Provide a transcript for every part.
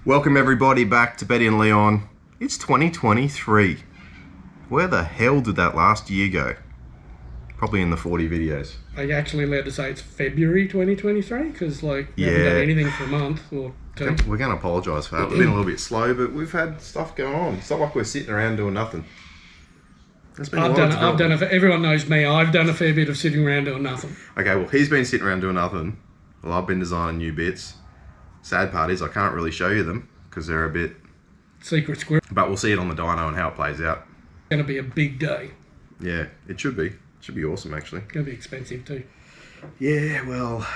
Welcome everybody back to Betty and Leon. It's 2023. Where the hell did that last year go? Probably in the 40 videos. Are you actually allowed to say it's February 2023? Because, we haven't done anything for a month or two. We're going to apologise for that. We've been a little bit slow, but we've had stuff going on. It's not like we're sitting around doing nothing. I've done everyone knows me. I've done a fair bit of sitting around doing nothing. Okay, well, he's been sitting around doing nothing. Well, I've been designing new bits. Sad part is I can't really show you them because they're a bit... Secret squirrel. But we'll see it on the dyno and how it plays out. It's going to be a big day. Yeah, it should be. It should be awesome, actually. It's going to be expensive too. Yeah, well,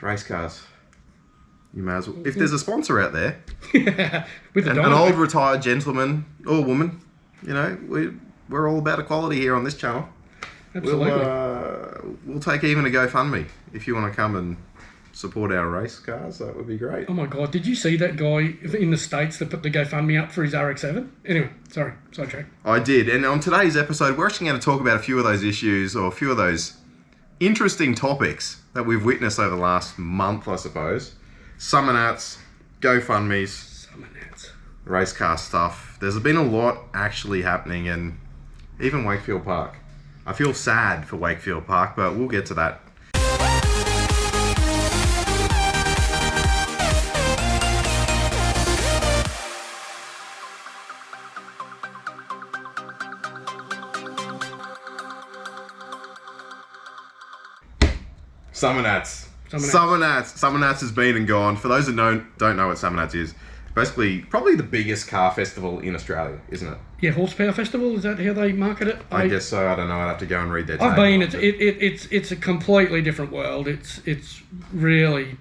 race cars. You may as well... If there's a sponsor out there, With an old retired gentleman or woman, you know, we're all about equality here on this channel. Absolutely. We'll take even a GoFundMe if you want to come and support our race cars. That would be great. Oh my God, did you see that guy in the States that put the GoFundMe up for his RX-7? Anyway, sorry, sidetrack. I did, and on today's episode, we're actually going to talk about a few of those issues or a few of those interesting topics that we've witnessed over the last month, I suppose. Summernats, GoFundMes, Summernats, race car stuff. There's been a lot actually happening, and even Wakefield Park. I feel sad for Wakefield Park, but we'll get to that. Summernats. Summernats has been and gone. For those that don't know what Summernats is, basically probably the biggest car festival in Australia, isn't it? Yeah, Horsepower Festival, is that how they market it? I guess so. I don't know. I'd have to go and read their I've been. It's a completely different world. It's really...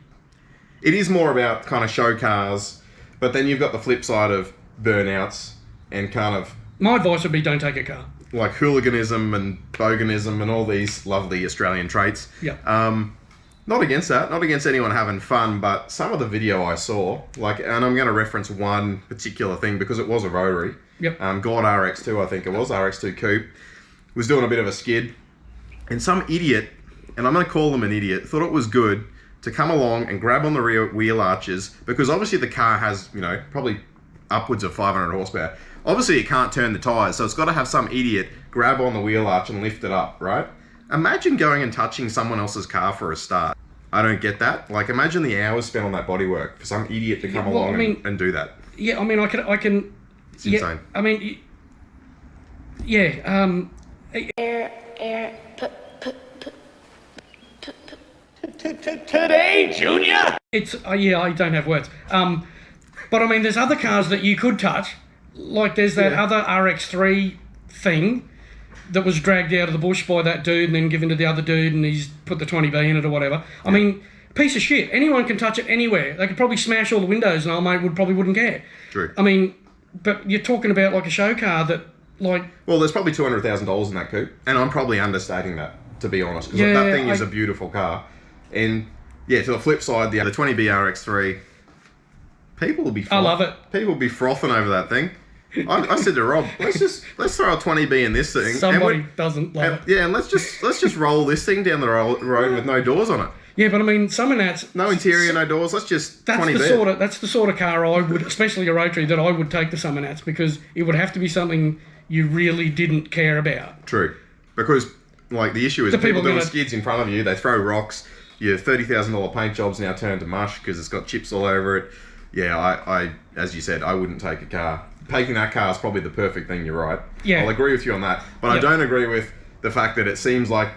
It is more about kind of show cars, but then you've got the flip side of burnouts and kind of... My advice would be don't take a car. Like hooliganism and boganism and all these lovely Australian traits. Yeah. Not against that, not against anyone having fun, but some of the video I saw, and I'm going to reference one particular thing because it was a rotary. Yep. God RX2, I think it was, RX2 Coupe, was doing a bit of a skid, and some idiot, and I'm going to call them an idiot, thought it was good to come along and grab on the rear wheel arches, because obviously the car has, probably upwards of 500 horsepower. Obviously it can't turn the tyres, so it's got to have some idiot grab on the wheel arch and lift it up, right? Imagine going and touching someone else's car for a start. I don't get that. Like, imagine the hours spent on that bodywork for some idiot to come along and do that. Yeah, I mean, I can. It's insane. I mean, yeah. Today, Junior. It's I don't have words. But I mean, there's other cars that you could touch. Like, there's that other RX3 thing that was dragged out of the bush by that dude and then given to the other dude and he's put the 20B in it or whatever. I mean, piece of shit. Anyone can touch it anywhere. They could probably smash all the windows and old mate wouldn't care. True. I mean, but you're talking about like a show car that, like... Well, there's probably $200,000 in that coupe, and I'm probably understating that, to be honest, because that thing is a beautiful car. And, yeah, to the flip side, the 20B RX3, people will be... I love it. People will be frothing over that thing. I said to Rob, let's throw a 20B in this thing. Somebody doesn't love it. Yeah, and let's just roll this thing down the road with no doors on it. Yeah, but I mean, Summernats... No interior, no doors. Let's just 20B. That's the sort of car I would, especially a rotary, that I would take the Summernats, because it would have to be something you really didn't care about. True, because like the issue is people doing skids in front of you. They throw rocks. Your $30,000 paint job's now turned to mush because it's got chips all over it. Yeah, I as you said, I wouldn't take a car. Taking that car is probably the perfect thing, you're right. Yeah. I'll agree with you on that. But I don't agree with the fact that it seems like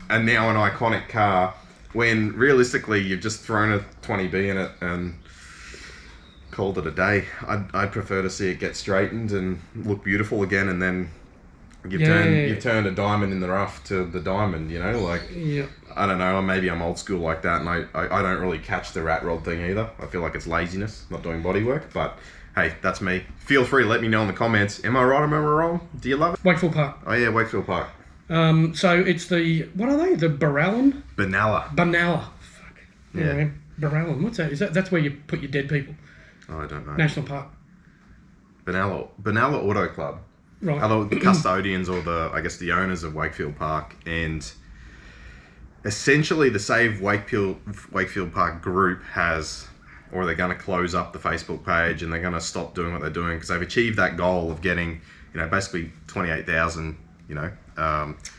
now an iconic car when realistically you've just thrown a 20B in it and called it a day. I'd prefer to see it get straightened and look beautiful again, and then you've turned a diamond in the rough to the diamond, I don't know, maybe I'm old school like that, and I don't really catch the rat rod thing either. I feel like it's laziness, not doing bodywork, but hey, that's me. Feel free to let me know in the comments. Am I right or am I wrong? Do you love it? Wakefield Park. Oh yeah, Wakefield Park. So it's what are they? The Barallan? Benalla. Fuck. Yeah. Barallan. What's that? That's where you put your dead people. Oh, I don't know. National Park. Benalla Auto Club. Right. Are the custodians or the owners of Wakefield Park, and essentially the Save Wakefield Park group has or they're going to close up the Facebook page and they're going to stop doing what they're doing because they've achieved that goal of getting, basically 28,000,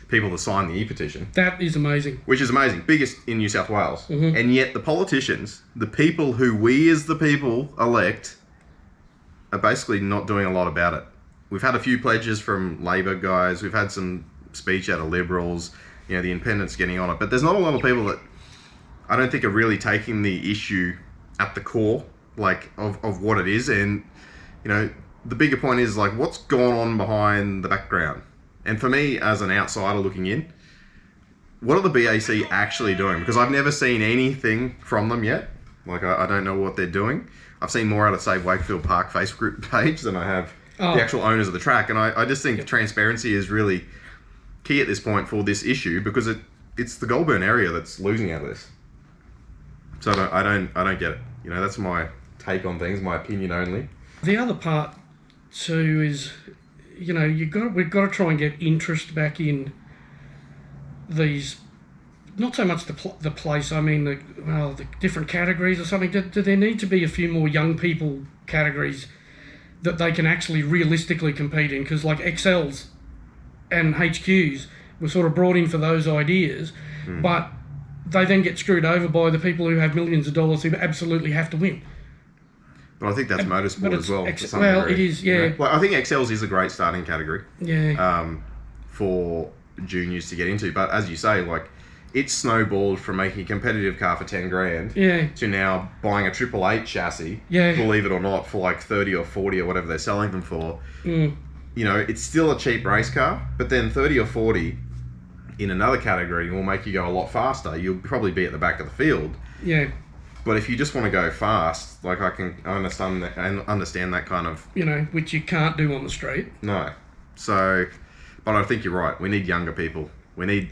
people to sign the e-petition. That is amazing. Which is amazing. Biggest in New South Wales. Mm-hmm. And yet the politicians, the people who we as the people elect, are basically not doing a lot about it. We've had a few pledges from Labor guys. We've had some speech out of Liberals. The independents getting on it. But there's not a lot of people that I don't think are really taking the issue at the core, of what it is. And, the bigger point is, what's gone on behind the background? And for me, as an outsider looking in, what are the BAC actually doing? Because I've never seen anything from them yet. I don't know what they're doing. I've seen more out of, say, Wakefield Park Facebook page than I have the actual owners of the track. And I just think transparency is really key at this point for this issue because it's the Goulburn area that's losing out of this. So I don't get it. That's my take on things, my opinion only. The other part too is, we've got to try and get interest back in these. Not so much the place. I mean, the different categories or something. Do there need to be a few more young people categories that they can actually realistically compete in? Because XLs and HQs were sort of brought in for those ideas, but they then get screwed over by the people who have millions of dollars who absolutely have to win. But I think that's motorsport as well. To some degree. It is, yeah. I think XLs is a great starting category. Yeah. For juniors to get into, but as you say, it's snowballed from making a competitive car for 10 grand to now buying a 888 chassis. Yeah. Believe it or not, for 30 or 40 or whatever they're selling them for. It's still a cheap race car, but then 30 or 40 in another category will make you go a lot faster. You'll probably be at the back of the field. Yeah. But if you just want to go fast, I understand that kind of... which you can't do on the street. No. So, but I think you're right. We need younger people. We need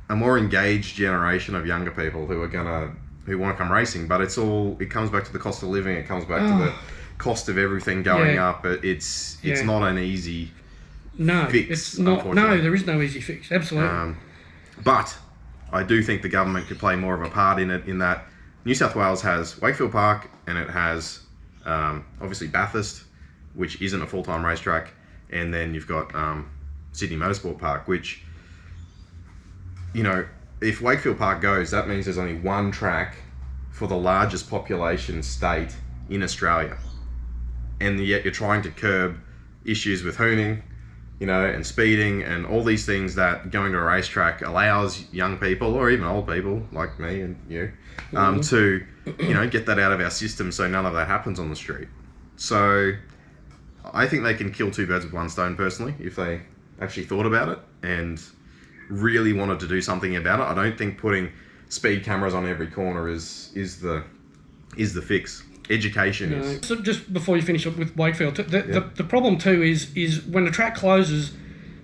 a more engaged generation of younger people who want to come racing. But it comes back to the cost of living. It comes back to the cost of everything going up. It's not an easy fix. It's not. No, there is no easy fix. Absolutely. But I do think the government could play more of a part in it. In that New South Wales has Wakefield Park and it has obviously Bathurst, which isn't a full-time racetrack, and then you've got Sydney Motorsport Park, which if Wakefield Park goes, that means there's only one track for the largest population state in Australia. And yet you're trying to curb issues with hooning, and speeding and all these things that going to a racetrack allows young people or even old people like me and you to, get that out of our system so none of that happens on the street. So I think they can kill two birds with one stone personally if they actually thought about it and really wanted to do something about it. I don't think putting speed cameras on every corner is the fix. Education is. So just before you finish up with Wakefield, the problem too is when the track closes,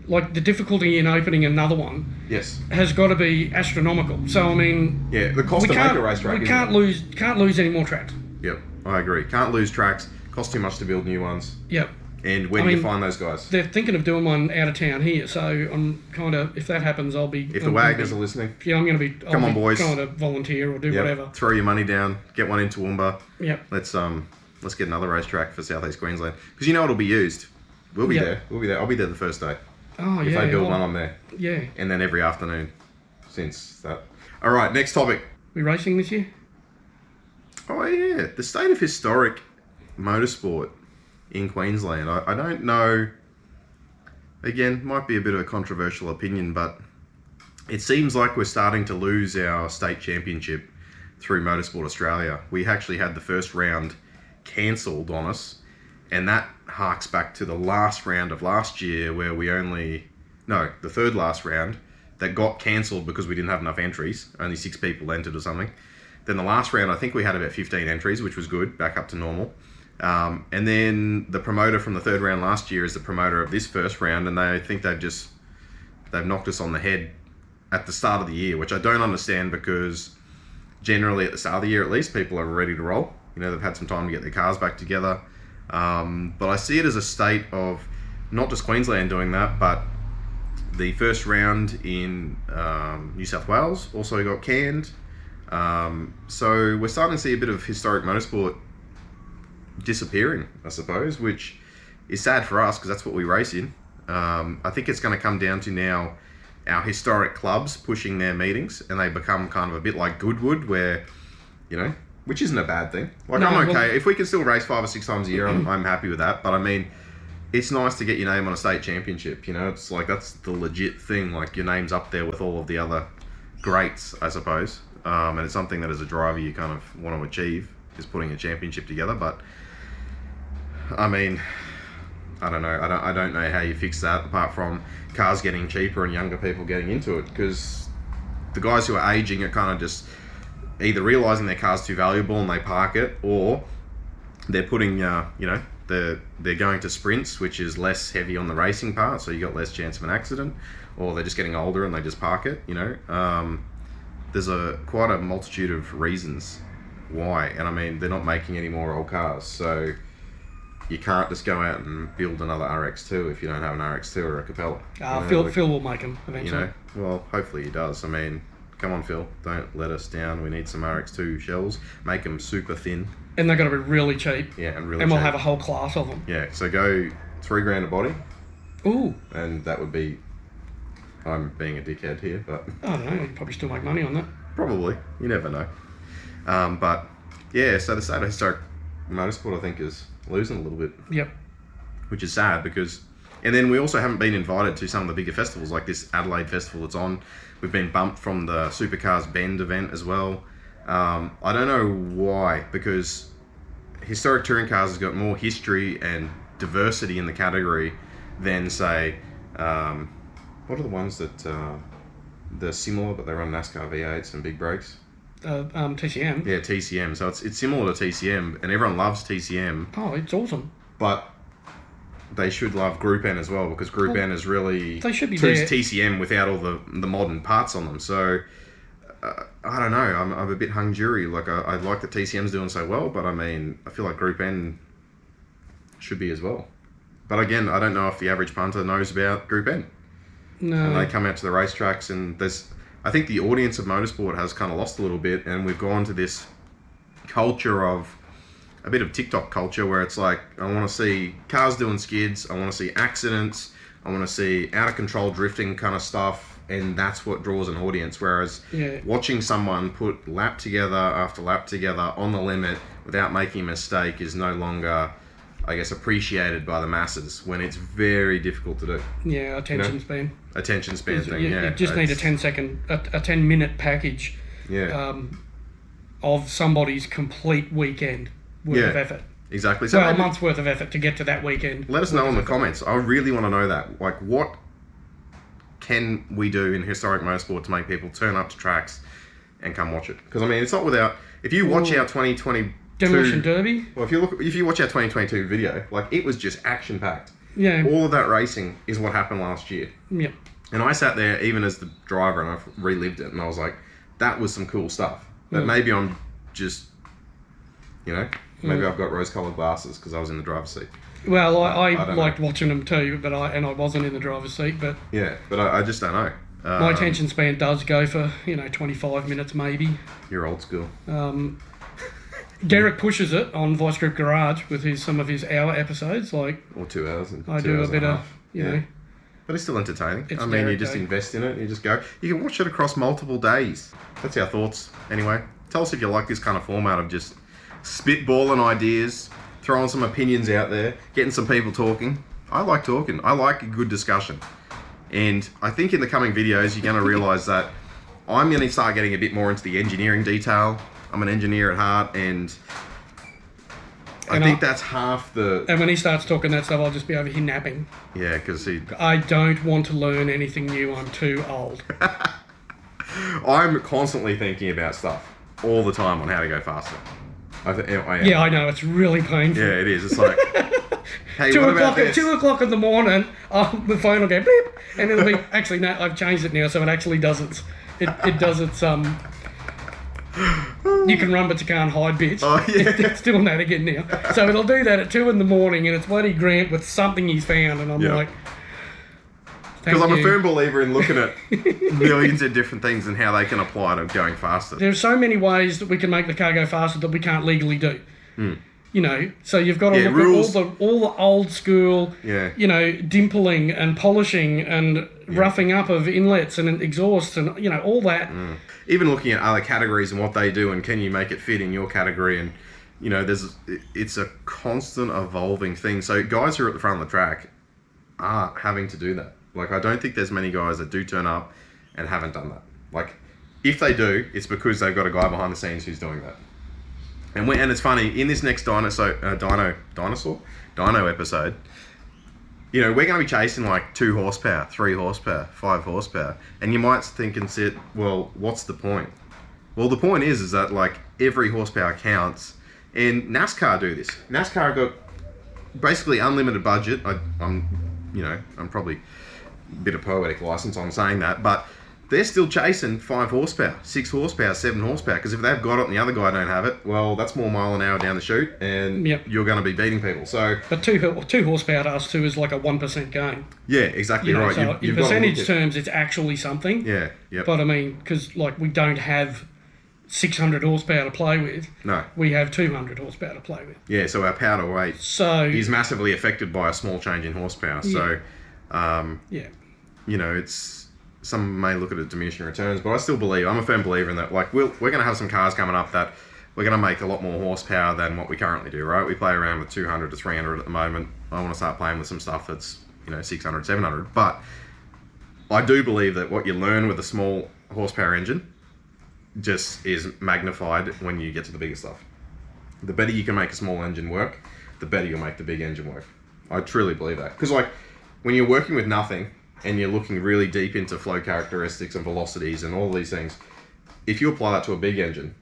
the difficulty in opening another one has got to be astronomical. So I mean, the cost to make a racetrack. We can't lose any more tracks. Yep, I agree. Can't lose tracks. Costs too much to build new ones. Yep. And where do you find those guys? They're thinking of doing one out of town here, so I'm kind of, if that happens, I'll be... If the Wagners are listening. Yeah, I'm going to be... Come on, boys. Trying to volunteer or do whatever. Throw your money down, get one in Toowoomba. Yep. Let's get another racetrack for South East Queensland. Because it'll be used. We'll be there. I'll be there the first day. Oh, if they build one, I'm there. Yeah. And then every afternoon since that. All right, next topic. We racing this year? Oh, yeah. The state of historic motorsport in Queensland. I don't know, again, might be a bit of a controversial opinion, but it seems like we're starting to lose our state championship through Motorsport Australia. We actually had the first round cancelled on us, and that harks back to the last round of last year where the third last round that got cancelled because we didn't have enough entries. Only 6 people entered or something. Then the last round, I think we had about 15 entries, which was good, back up to normal. And then the promoter from the third round last year is the promoter of this first round, and they think they've knocked us on the head at the start of the year, which I don't understand because generally at the start of the year at least, people are ready to roll. They've had some time to get their cars back together. But I see it as a state of not just Queensland doing that, but the first round in New South Wales also got canned. So we're starting to see a bit of historic motorsport disappearing, I suppose, which is sad for us because that's what we race in. I think it's going to come down to now our historic clubs pushing their meetings, and they become kind of a bit like Goodwood, where, you know, which isn't a bad thing. Like, no, I'm okay. Well, if we can still race 5 or 6 times a year, I'm happy with that. But I mean, it's nice to get your name on a state championship, you know? It's like, that's the legit thing. Like, your name's up there with all of the other greats, I suppose. And it's something that as a driver you kind of want to achieve, is putting a championship together. But, I mean, I don't know. I don't know how you fix that, apart from cars getting cheaper and younger people getting into it. Because the guys who are aging are kind of just either realising their car's too valuable and they park it, or they're putting, you know, they're going to sprints, which is less heavy on the racing part, so you got less chance of an accident, or they're just getting older and they just park it, you know. There's quite a multitude of reasons why, and I mean, they're not making any more old cars, so you can't just go out and build another RX2 if you don't have an RX2 or a Capella. Phil will make them eventually. You know, well, hopefully he does. I mean, come on, Phil, don't let us down. We need some RX2 shells. Make them super thin. And they're going to be really cheap. Yeah, and really cheap. And we'll cheap. have a whole class of them. Yeah, so go $3,000 a body. Ooh. And that would be, I'm being a dickhead here, but I don't know, you'd probably still make money on that. Probably. You never know. But, yeah, so the state of historic motorsport, I think, is losing a little bit. Yep. Which is sad because... And then we also haven't been invited to some of the bigger festivals, like this Adelaide festival that's on. We've been bumped from the Supercars Bend event as well. I don't know why, because historic touring cars has got more history and diversity in the category than, say, what are the ones that they're similar but they run NASCAR V8s and big brakes? TCM. Yeah, TCM. So it's similar to TCM, and everyone loves TCM. Oh, it's awesome. But they should love Group N as well, because Group N is really they should be there. TCM without all the modern parts on them. So I don't know. I'm a bit hung jury. Like I like that TCM's doing so well, but I mean, I feel like Group N should be as well. But again, I don't know if the average punter knows about Group N. No. And they come out to the racetracks, and I think the audience of motorsport has kind of lost a little bit, and we've gone to this culture of a bit of TikTok culture where it's like, I want to see cars doing skids, I want to see accidents, I want to see out of control drifting kind of stuff, and that's what draws an audience. Whereas watching someone put lap together after lap together on the limit without making a mistake is no longer, I guess, appreciated by the masses, when it's very difficult to do. Yeah, attention span. Attention span thing, yeah. You just need a 10-minute package of somebody's complete weekend worth of effort. Exactly. So a month's worth of effort to get to that weekend. Let us know in the comments. I really want to know that. Like, what can we do in historic motorsport to make people turn up to tracks and come watch it? Because I mean, it's not without. If you watch our 2020 Demolition Derby. Well, if you watch our 2022 video, like, it was just action packed. Yeah. All of that racing is what happened last year. Yeah. And I sat there even as the driver, and I've relived it, and I was like, that was some cool stuff. But maybe I'm just, you know, maybe I've got rose-coloured glasses because I was in the driver's seat. Well, I liked watching them too, but I wasn't in the driver's seat. But yeah, but I just don't know. My attention span does go for 25 minutes maybe. You're old school. Derek pushes it on Vice Grip Garage with some of his hour episodes, or 2 hours. I do a bit of, you know. But it's still entertaining. It's you just invest in it, you just go. You can watch it across multiple days. That's our thoughts, anyway. Tell us if you like this kind of format of just spitballing ideas, throwing some opinions out there, getting some people talking. I like talking. I like a good discussion. And I think in the coming videos, you're going to realise that I'm going to start getting a bit more into the engineering detail. I'm an engineer at heart, and I think that's half the... And when he starts talking that stuff, I'll just be over here napping. Yeah, because I don't want to learn anything new. I'm too old. I'm constantly thinking about stuff all the time on how to go faster. I know. It's really painful. Yeah, it is. It's like, hey, 2 what about this? 2 o'clock in the morning, the phone will go beep, and it'll be... Actually, no, I've changed it now, so it actually does its... It does its... You can run but you can't hide, bitch. Oh, yeah. It's doing that again now. So it'll do that at 2 in the morning, and it's bloody Grant with something he's found, and I'm like, Because I'm a you. firm believer in looking at millions of different things and how they can apply to going faster. There's so many ways that we can make the car go faster that we can't legally do. You know, so you've got to look rules. at all the old school, Yeah. you know, dimpling and polishing and roughing up of inlets and exhausts and, you know, all that. Even looking at other categories and what they do and can you make it fit in your category, and you know, it's a constant evolving thing. So guys who are at the front of the track are having to do that. Like, I don't think there's many guys that do turn up and haven't done that. Like, if they do, it's because they've got a guy behind the scenes who's doing that. And it's funny, in this next Dino episode, you know, we're going to be chasing like 2 horsepower, 3 horsepower, 5 horsepower. And you might think and sit, well, what's the point? Well, the point is that like every horsepower counts. And NASCAR do this. NASCAR got basically unlimited budget. I'm probably a bit of poetic license on saying that, but they're still chasing 5 horsepower, 6 horsepower, 7 horsepower, because if they've got it and the other guy don't have it, well, that's more mile an hour down the chute, and you're going to be beating people. So, but 2 horsepower to us too is like a 1% gain. Yeah, exactly right. So in percentage terms, it's actually something. Yeah, yeah. But I mean, because like we don't have 600 horsepower to play with. No. We have 200 horsepower to play with. Yeah, so our power to weight is massively affected by a small change in horsepower. So, you know, some may look at it diminishing returns, but I still believe, I'm a firm believer in that. Like, we're going to have some cars coming up that we're going to make a lot more horsepower than what we currently do, right? We play around with 200 to 300 at the moment. I want to start playing with some stuff that's, you know, 600, 700. But I do believe that what you learn with a small horsepower engine just is magnified when you get to the bigger stuff. The better you can make a small engine work, the better you'll make the big engine work. I truly believe that. Because, like, when you're working with nothing and you're looking really deep into flow characteristics and velocities and all these things, if you apply that to a big engine,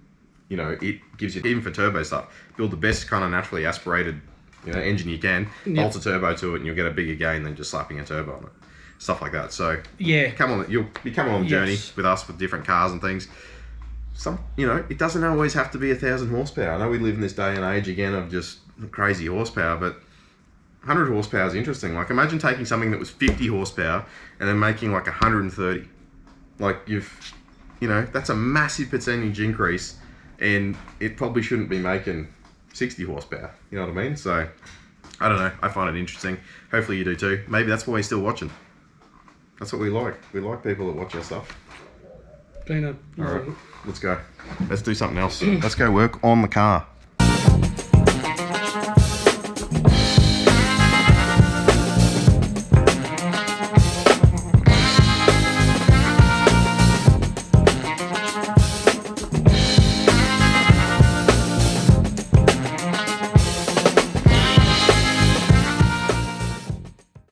you know, it gives you, even for turbo stuff, build the best kind of naturally aspirated, you know, engine you can, bolt a turbo to it, and you'll get a bigger gain than just slapping a turbo on it. Stuff like that. So, come on, you'll be coming on a journey with us with different cars and things. You know, it doesn't always have to be 1,000 horsepower. I know we live in this day and age again of just crazy horsepower, but 100 horsepower is interesting. Like, imagine taking something that was 50 horsepower and then making like 130. Like, you know, that's a massive percentage increase, and it probably shouldn't be making 60 horsepower. You know what I mean? So, I don't know. I find it interesting. Hopefully you do too. Maybe that's why you're still watching. That's what we like. We like people that watch our stuff. Dino. All right, let's go. Let's do something else. Let's go work on the car.